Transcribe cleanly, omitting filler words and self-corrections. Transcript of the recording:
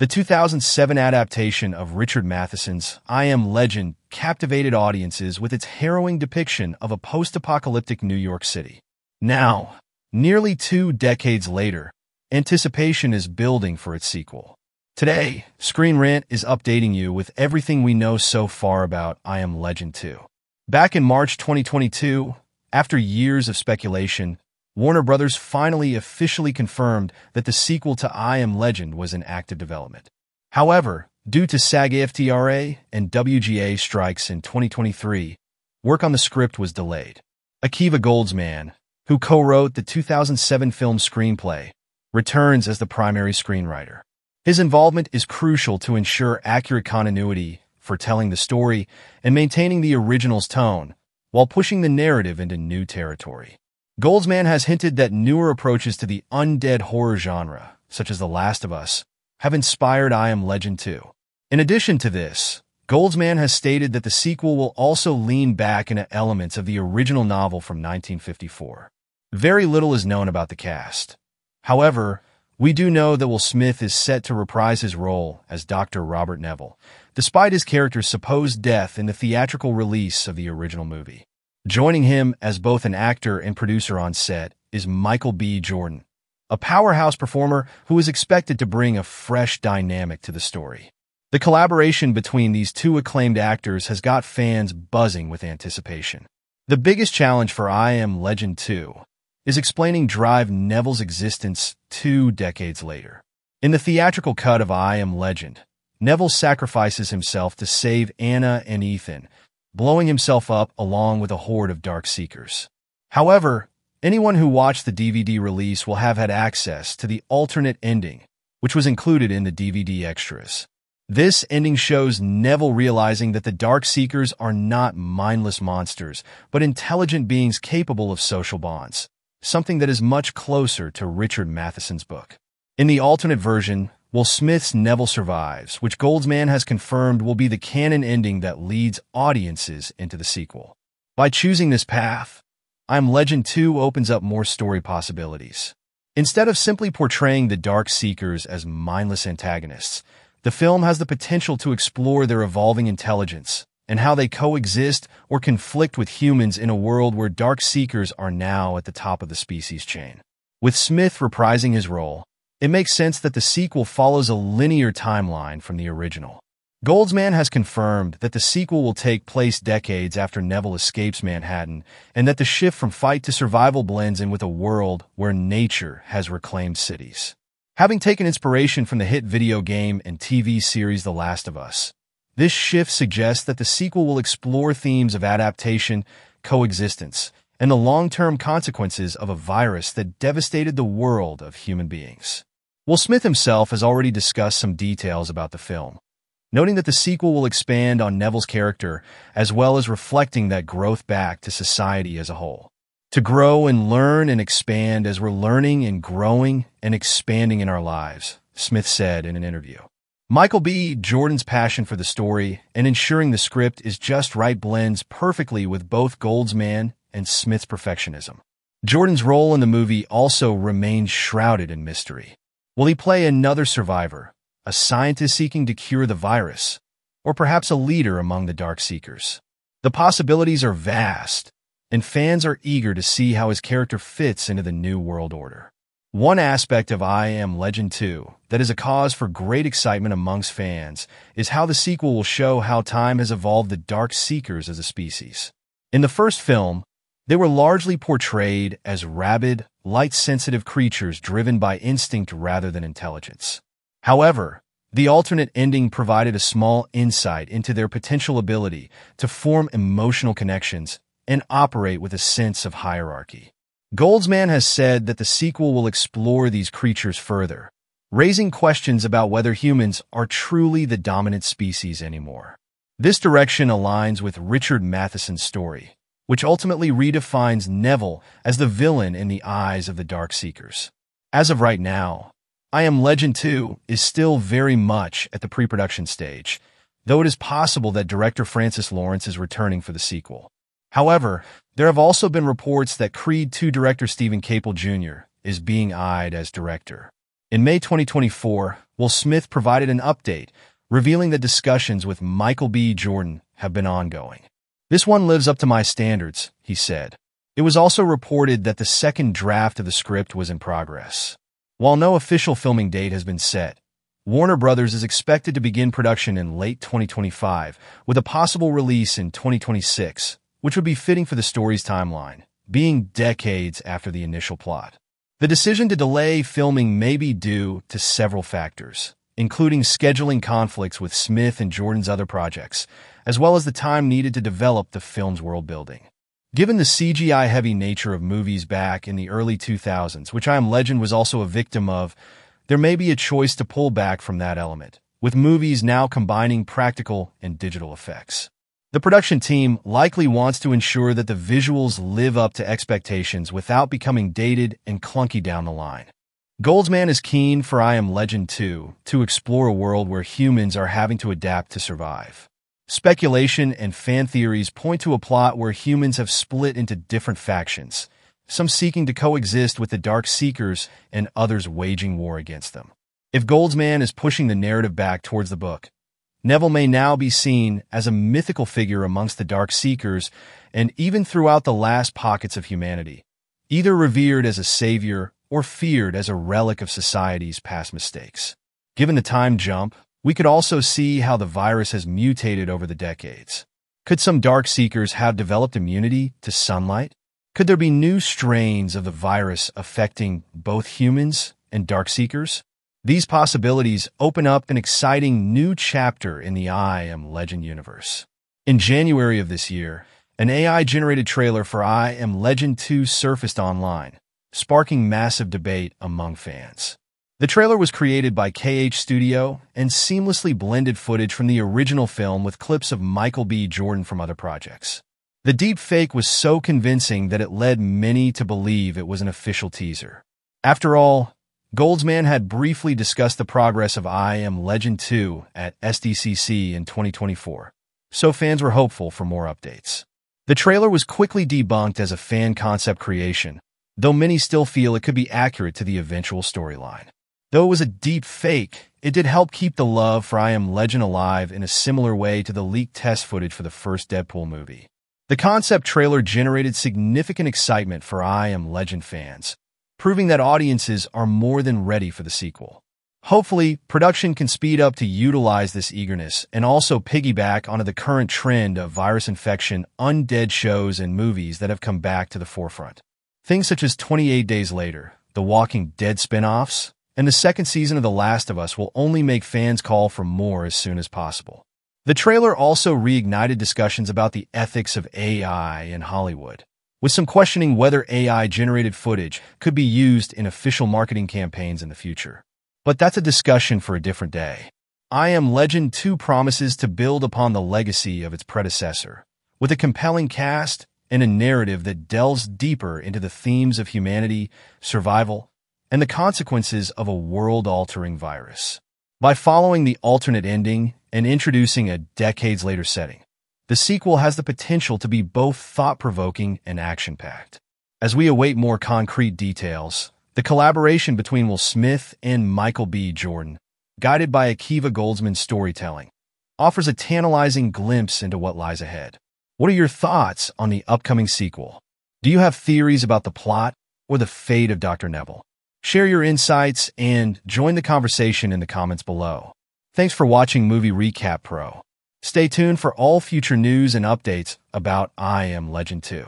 The 2007 adaptation of Richard Matheson's I Am Legend captivated audiences with its harrowing depiction of a post-apocalyptic New York City. Now, nearly 2 decades later, anticipation is building for its sequel. Today, Screen Rant is updating you with everything we know so far about I Am Legend 2. Back in March 2022, after years of speculation, Warner Bros. Finally officially confirmed that the sequel to I Am Legend was in active development. However, due to SAG-AFTRA and WGA strikes in 2023, work on the script was delayed. Akiva Goldsman, who co-wrote the 2007 film screenplay, returns as the primary screenwriter. His involvement is crucial to ensure accurate continuity for telling the story and maintaining the original's tone, while pushing the narrative into new territory. Goldsman has hinted that newer approaches to the undead horror genre, such as The Last of Us, have inspired I Am Legend 2. In addition to this, Goldsman has stated that the sequel will also lean back into elements of the original novel from 1954. Very little is known about the cast. However, we do know that Will Smith is set to reprise his role as Dr. Robert Neville, despite his character's supposed death in the theatrical release of the original movie. Joining him as both an actor and producer on set is Michael B. Jordan, a powerhouse performer who is expected to bring a fresh dynamic to the story. The collaboration between these two acclaimed actors has got fans buzzing with anticipation. The biggest challenge for I Am Legend 2 is explaining Drive Neville's existence 2 decades later. In the theatrical cut of I Am Legend, Neville sacrifices himself to save Anna and Ethan, blowing himself up along with a horde of Darkseekers. However, anyone who watched the DVD release will have had access to the alternate ending, which was included in the DVD extras. This ending shows Neville realizing that the Darkseekers are not mindless monsters, but intelligent beings capable of social bonds, something that is much closer to Richard Matheson's book. In the alternate version, Will Smith's Neville survives, which Goldsman has confirmed will be the canon ending that leads audiences into the sequel. By choosing this path, I Am Legend 2 opens up more story possibilities. Instead of simply portraying the Darkseekers as mindless antagonists, the film has the potential to explore their evolving intelligence and how they coexist or conflict with humans in a world where Darkseekers are now at the top of the species chain. With Smith reprising his role, it makes sense that the sequel follows a linear timeline from the original. Goldsman has confirmed that the sequel will take place decades after Neville escapes Manhattan, and that the shift from fight to survival blends in with a world where nature has reclaimed cities. Having taken inspiration from the hit video game and TV series The Last of Us, this shift suggests that the sequel will explore themes of adaptation, coexistence, and the long-term consequences of a virus that devastated the world of human beings. Will Smith himself has already discussed some details about the film, noting that the sequel will expand on Neville's character as well as reflecting that growth back to society as a whole. To grow and learn and expand as we're learning and growing and expanding in our lives, Smith said in an interview. Michael B. Jordan's passion for the story and ensuring the script is just right blends perfectly with both Goldsman and Smith's perfectionism. Jordan's role in the movie also remains shrouded in mystery. Will he play another survivor, a scientist seeking to cure the virus, or perhaps a leader among the Darkseekers? The possibilities are vast, and fans are eager to see how his character fits into the new world order. One aspect of I Am Legend 2 that is a cause for great excitement amongst fans is how the sequel will show how time has evolved the Darkseekers as a species. In the first film, they were largely portrayed as rabid, light-sensitive creatures driven by instinct rather than intelligence. However, the alternate ending provided a small insight into their potential ability to form emotional connections and operate with a sense of hierarchy. Goldsman has said that the sequel will explore these creatures further, raising questions about whether humans are truly the dominant species anymore. This direction aligns with Richard Matheson's story, which ultimately redefines Neville as the villain in the eyes of the Darkseekers. As of right now, I Am Legend 2 is still very much at the pre-production stage, though it is possible that director Francis Lawrence is returning for the sequel. However, there have also been reports that Creed 2 director Stephen Caple Jr. is being eyed as director. In May 2024, Will Smith provided an update, revealing that discussions with Michael B. Jordan have been ongoing. "This one lives up to my standards," he said. It was also reported that the second draft of the script was in progress. While no official filming date has been set, Warner Brothers is expected to begin production in late 2025, with a possible release in 2026, which would be fitting for the story's timeline, being decades after the initial plot. The decision to delay filming may be due to several factors, including scheduling conflicts with Smith and Jordan's other projects, as well as the time needed to develop the film's world building. Given the CGI-heavy nature of movies back in the early 2000s, which I Am Legend was also a victim of, there may be a choice to pull back from that element, with movies now combining practical and digital effects. The production team likely wants to ensure that the visuals live up to expectations without becoming dated and clunky down the line. Goldsman is keen for I Am Legend 2 to explore a world where humans are having to adapt to survive. Speculation and fan theories point to a plot where humans have split into different factions, some seeking to coexist with the Darkseekers and others waging war against them. If Goldsman is pushing the narrative back towards the book, Neville may now be seen as a mythical figure amongst the Darkseekers and even throughout the last pockets of humanity, either revered as a savior or feared as a relic of society's past mistakes. Given the time jump, we could also see how the virus has mutated over the decades. Could some Darkseekers have developed immunity to sunlight? Could there be new strains of the virus affecting both humans and Darkseekers? These possibilities open up an exciting new chapter in the I Am Legend universe. In January of this year, an AI-generated trailer for I Am Legend 2 surfaced online, sparking massive debate among fans. The trailer was created by KH Studio and seamlessly blended footage from the original film with clips of Michael B. Jordan from other projects. The deep fake was so convincing that it led many to believe it was an official teaser. After all, Goldsman had briefly discussed the progress of I Am Legend 2 at SDCC in 2024, so fans were hopeful for more updates. The trailer was quickly debunked as a fan concept creation, though many still feel it could be accurate to the eventual storyline. Though it was a deep fake, it did help keep the love for I Am Legend alive in a similar way to the leaked test footage for the first Deadpool movie. The concept trailer generated significant excitement for I Am Legend fans, proving that audiences are more than ready for the sequel. Hopefully, production can speed up to utilize this eagerness and also piggyback onto the current trend of virus infection undead shows and movies that have come back to the forefront. Things such as 28 Days Later, The Walking Dead spin-offs, and the second season of The Last of Us will only make fans call for more as soon as possible. The trailer also reignited discussions about the ethics of AI in Hollywood, with some questioning whether AI-generated footage could be used in official marketing campaigns in the future. But that's a discussion for a different day. I Am Legend 2 promises to build upon the legacy of its predecessor, with a compelling cast and a narrative that delves deeper into the themes of humanity, survival, and the consequences of a world-altering virus. By following the alternate ending and introducing a decades-later setting, the sequel has the potential to be both thought-provoking and action-packed. As we await more concrete details, the collaboration between Will Smith and Michael B. Jordan, guided by Akiva Goldsman's storytelling, offers a tantalizing glimpse into what lies ahead. What are your thoughts on the upcoming sequel? Do you have theories about the plot or the fate of Dr. Neville? Share your insights and join the conversation in the comments below. Thanks for watching Movie Recap Pro. Stay tuned for all future news and updates about I Am Legend 2.